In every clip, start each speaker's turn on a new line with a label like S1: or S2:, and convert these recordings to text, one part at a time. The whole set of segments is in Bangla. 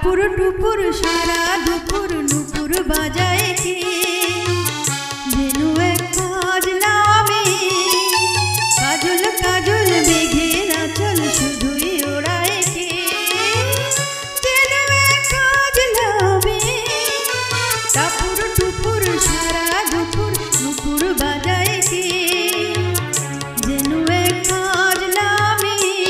S1: টাপুর টুপুর সারা দুপুর নুপুর বাজায় কে যেনু এক কাজলা মেয়ে কাজল কাজল মেঘের আঁচল শুধুই ওড়ায় কে যেনু এক কাজলা মেয়ে টাপুর টুপুর সারা দুপুর নুপুর বাজায় কে যেনু এক কাজলা মেয়ে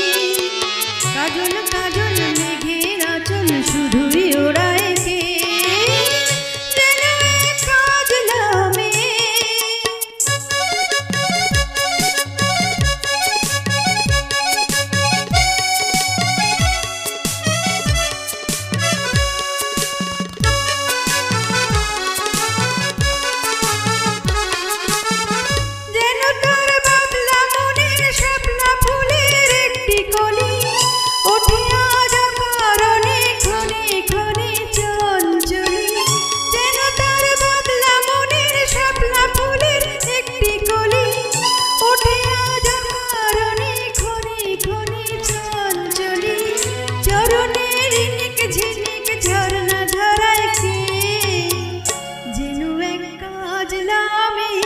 S1: কাজল কাজল মেঘের আঁচল শুধুই ওড়ায় কে যেনু এক কাজলা মেয়ে। যেন তার বাবলা মনের শাপলা ফুলের একটি কলি ওঠে আজ কারণে ক্ষণে ক্ষণে চঞ্চলি যেন তার বাবলা মনের শাপলা ফুলের একটি কলি ওঠে আজ কারণে ক্ষণে ক্ষণে চঞ্চলি চরণের ঝিনিক ঝিনিক ঝরনা ঝরায় কে যেন এক কাজলা মেয়ে।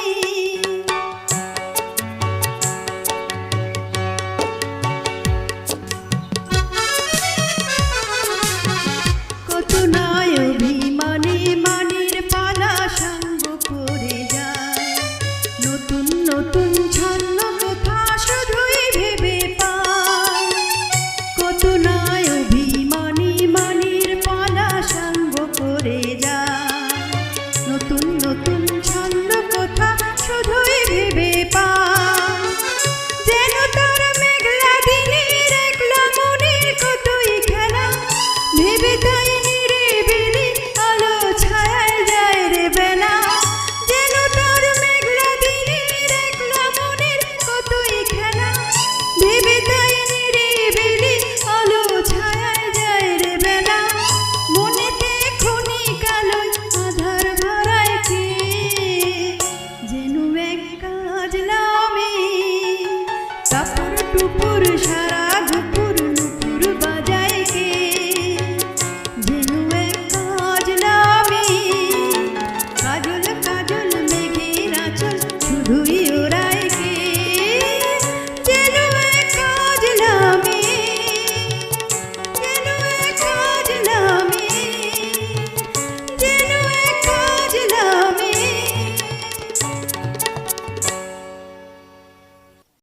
S1: কত নাই অভিমানে মানের পালা সঙ্গ করে যায় নতুন নতুন ছন্ন কথা শুধুই ভেবে পায় কত নাই অভিমানে মানের পালা সঙ্গ করে যায় নতুন নতুন ছন্ন কথা শুধুই ভেবে পায় যেন তার মেঘলা দিনের একলা মনের কতই খেলা ভেবে তাই নিরিবিলি আলো ছায়ায় যায় রে বেলা যেন তার মেঘলা দিনের একলা মনের কতই খেলা ভেবে তাই নিরিবিলি আলো ছায়ায় যায় রে বেলা মনেতে ক্ষণিক আলোয় আধার ভরায় কে যেন এক কাজলা মেয়ে টাপুর টুপুর সারা